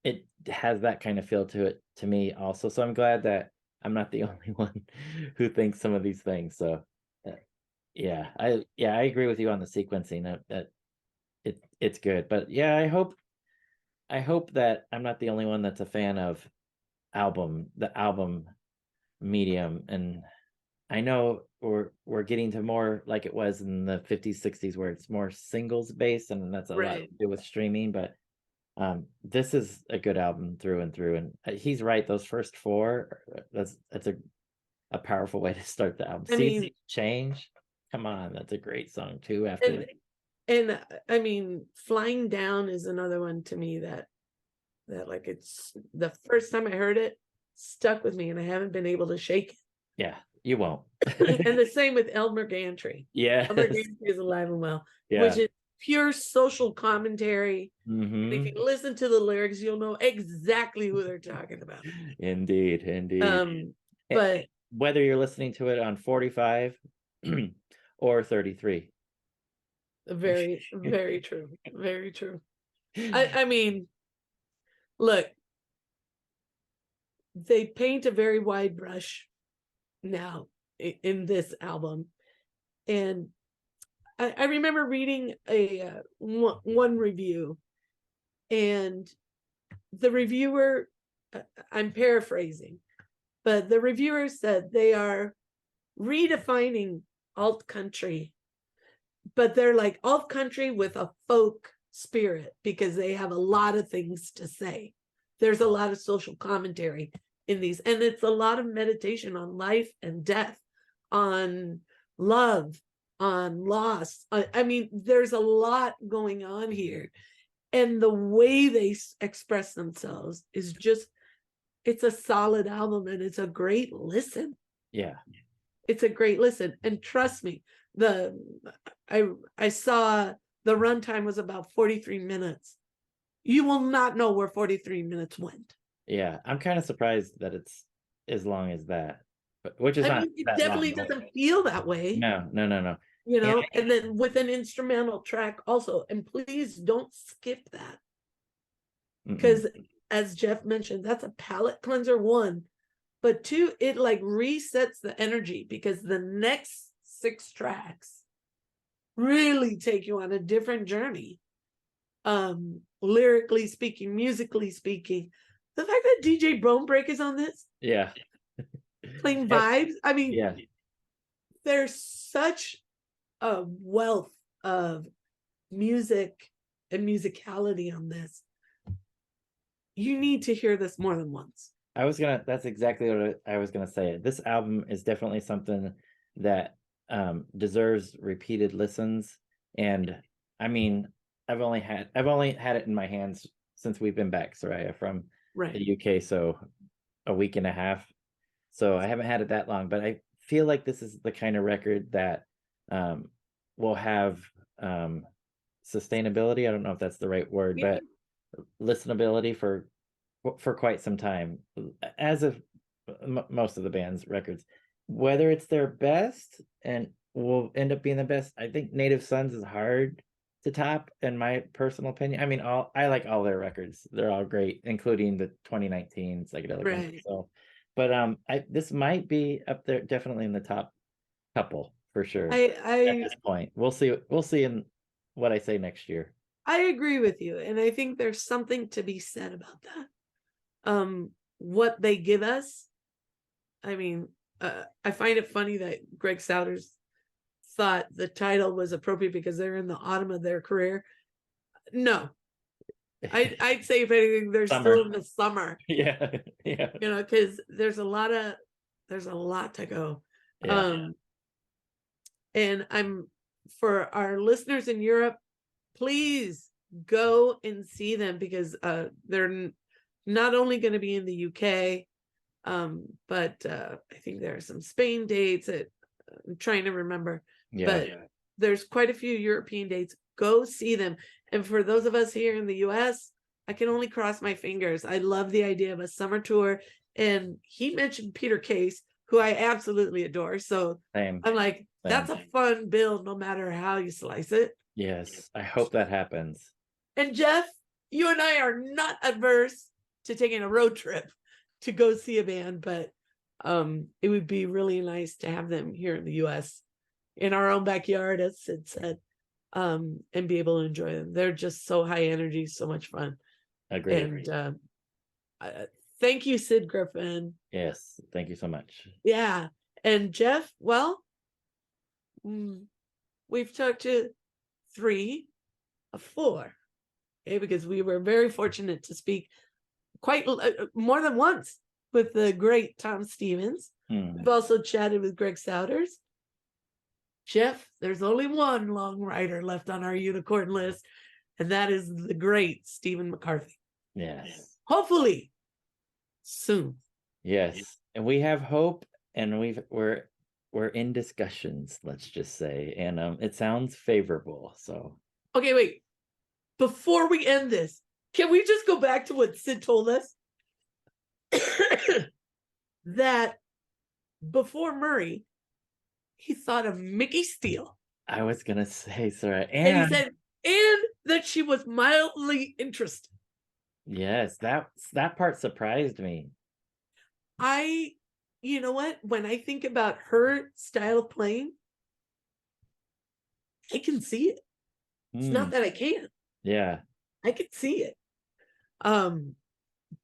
it has that kind of feel to it to me also. So I'm glad that I'm not the only one who thinks some of these things. So yeah, I agree with you on the sequencing that it's good. But yeah, I hope that I'm not the only one that's a fan of the album medium. And I know we're getting to more like it was in the 50s, 60s, where it's more singles based, and that's a lot to do with streaming. But this is a good album through and through. And he's right, those first 4, that's a powerful way to start the album. Seasons Change, come on, that's a great song too. After and I mean, Flying Down is another one to me that like, it's the first time I heard it, stuck with me, and I haven't been able to shake it. Yeah, you won't. And the same with Elmer Gantry. Yeah, Elmer Gantry is alive and well, which is pure social commentary. If you listen to the lyrics, you'll know exactly who they're talking about. Indeed. But whether you're listening to it on 45 or 33. Very, very true. Very true. I mean, look, they paint a very wide brush now in this album. And I remember reading a one review, and the reviewer, I'm paraphrasing, but the reviewer said they are redefining alt country, but they're like alt country with a folk spirit because they have a lot of things to say. There's a lot of social commentary in these, and it's a lot of meditation on life and death, on love, on loss. I mean, there's a lot going on here, and the way they express themselves is just, it's a solid album, and it's a great listen. Yeah. It's a great listen, and trust me, I saw the runtime was about 43 minutes. You will not know where 43 minutes went. Yeah, I'm kind of surprised that it's as long as that, which is I not mean, it that definitely long. doesn't feel that way. No. You know, Yeah. and then with an instrumental track also, and please don't skip that, because as Jeff mentioned, that's a palate cleanser, one, but two, it like resets the energy, because the next 6 tracks really take you on a different journey, lyrically speaking, musically speaking. The fact that DJ Bonebreak is on this, Yeah. playing vibes, I mean, Yeah. there's such a wealth of music and musicality on this. You need to hear this more than once. That's exactly what I was gonna say. This album is definitely something that deserves repeated listens. And I mean, I've only had it in my hands since we've been back, Soraya, from Right. the UK, so a week and a half. So I haven't had it that long, but I feel like this is the kind of record that will have sustainability. I don't know if that's the right word, Yeah. but listenability for quite some time, as of most of the band's records. Whether it's their best and will end up being the best, I think Native Sons is hard to top, in my personal opinion. I mean, I like all their records; they're all great, including the 2019 psychedelic one. Right. So, but this might be up there, definitely in the top couple for sure. At this point, we'll see. We'll see in what I say next year. I agree with you, and I think there's something to be said about that. What they give us, I mean, I find it funny that Greg Souders thought the title was appropriate because they're in the autumn of their career. No, I'd say if anything, they're Summer. still in the summer. Yeah. You know, because there's a lot to go. Yeah. And for our listeners in Europe, please go and see them, because they're not only going to be in the UK, but I think there are some Spain dates. I'm trying to remember, but there's quite a few European dates. Go see them. And for those of us here in the US, I can only cross my fingers. I love the idea of a summer tour. And he mentioned Peter Case, who I absolutely adore. So Same. I'm like, that's a fun bill, no matter how you slice it. Yes, I hope that happens. And Jeff, you and I are not adverse to taking a road trip to go see a band, but it would be really nice to have them here in the US, in our own backyard, as Sid said, and be able to enjoy them. They're just so high energy, so much fun. Agreed. And thank you, Sid Griffin. Yes, thank you so much. Yeah. And Jeff, well, we've talked to 3 of 4, okay, because we were very fortunate to speak quite more than once with the great Tom Stevens. We've also chatted with Greg Souders. Jeff, there's only one long rider left on our unicorn list, and that is the great Stephen McCarthy. Yes. Hopefully soon. Yes. And we have hope, and we're in discussions, let's just say. And it sounds favorable. So okay, wait. Before we end this, can we just go back to what Sid told us? That before Murray, he thought of Mickey Steele. I was gonna say, sorry. And he said, and that she was mildly interested. Yes, that part surprised me. You know what? When I think about her style of playing, I can see it. It's not that I can't. Yeah. I could see it.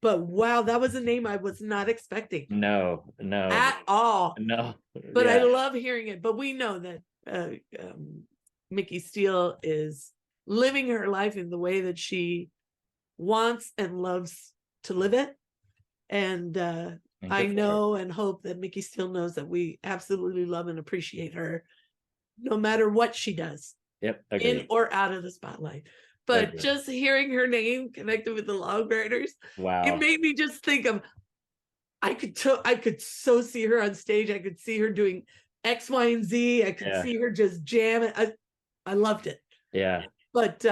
But wow, that was a name I was not expecting No. at all. No. But I Yeah. love hearing it. But we know that Mickey Steele is living her life in the way that she wants and loves to live it. And And I good for her. know and hope that Mickey Steele knows that we absolutely love and appreciate her, no matter what she does, Yep. in Agreed. or out of the spotlight. But Agreed. just hearing her name connected with the Long Ryders, Wow. it made me just think of, I could so see her on stage. I could see her doing X, Y, and Z. I could Yeah. see her just jamming. I loved it. Yeah. But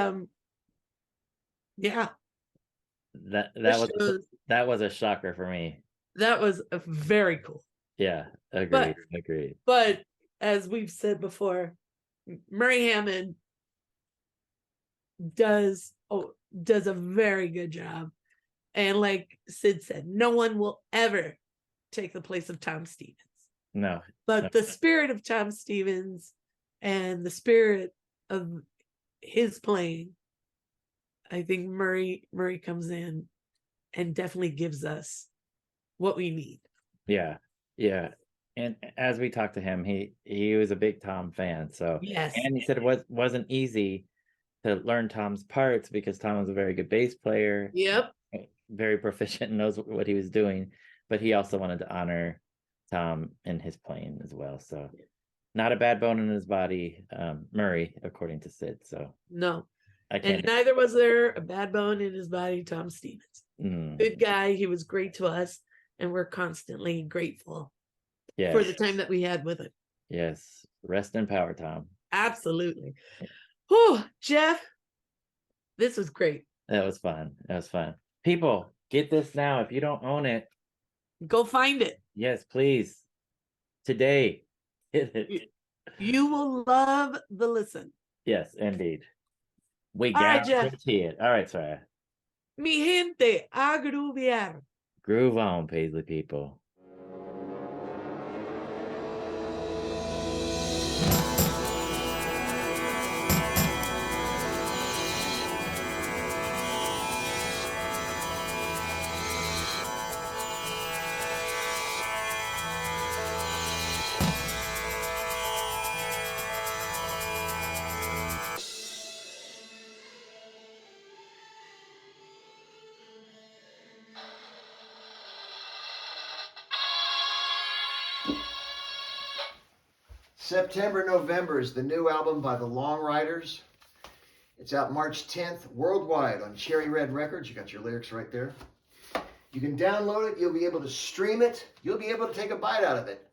yeah, That was a shocker for me. that was very cool. Yeah. Agreed. Agreed. But as we've said before, Murray Hammond does a very good job. And like Sid said, no one will ever take the place of Tom Stevens. No. But the spirit of Tom Stevens and the spirit of his playing, I think Murray comes in and definitely gives us what we need. Yeah. Yeah. And as we talked to him, he was a big Tom fan. So Yes. and he said it wasn't easy to learn Tom's parts because Tom was a very good bass player. Yep. Very proficient and knows what he was doing, but he also wanted to honor Tom in his playing as well. So not a bad bone in his body, Murray, according to Sid. So No. I can't. And neither was there a bad bone in his body, Tom Stevens. Good guy. He was great to us, and we're constantly grateful for the time that we had with him. Yes. Rest in power, Tom. Absolutely. Oh, Jeff, this was great. That was fun. That was fun. People, get this now. If you don't own it, Go find it. yes, please. Today. Get it. You will love the listen. Yes, indeed. We All right, Jeff. guarantee it. All right, Soraya. Mi gente, a groovear. Groove on, Paisley people. September, November is the new album by the Long Ryders. It's out March 10th worldwide on Cherry Red Records. You got your lyrics right there. You can download it. You'll be able to stream it. You'll be able to take a bite out of it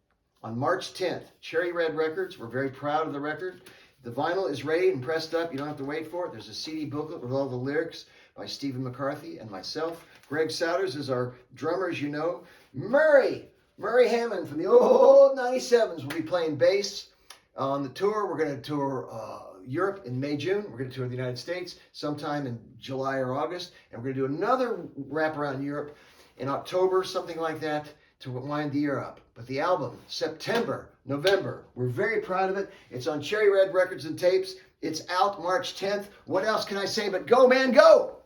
on March 10th. Cherry Red Records. We're very proud of the record. The vinyl is ready and pressed up. You don't have to wait for it. There's a CD booklet with all the lyrics by Stephen McCarthy and myself. Greg Souders is our drummer, as you know. Murray Hammond from the old 97s will be playing bass on the tour. We're going to tour Europe in May, June. We're going to tour the United States sometime in July or August. And we're going to do another wraparound Europe in October, something like that, to wind the year up. But the album, September, November, we're very proud of it. It's on Cherry Red Records and Tapes. It's out March 10th. What else can I say but go, man, go!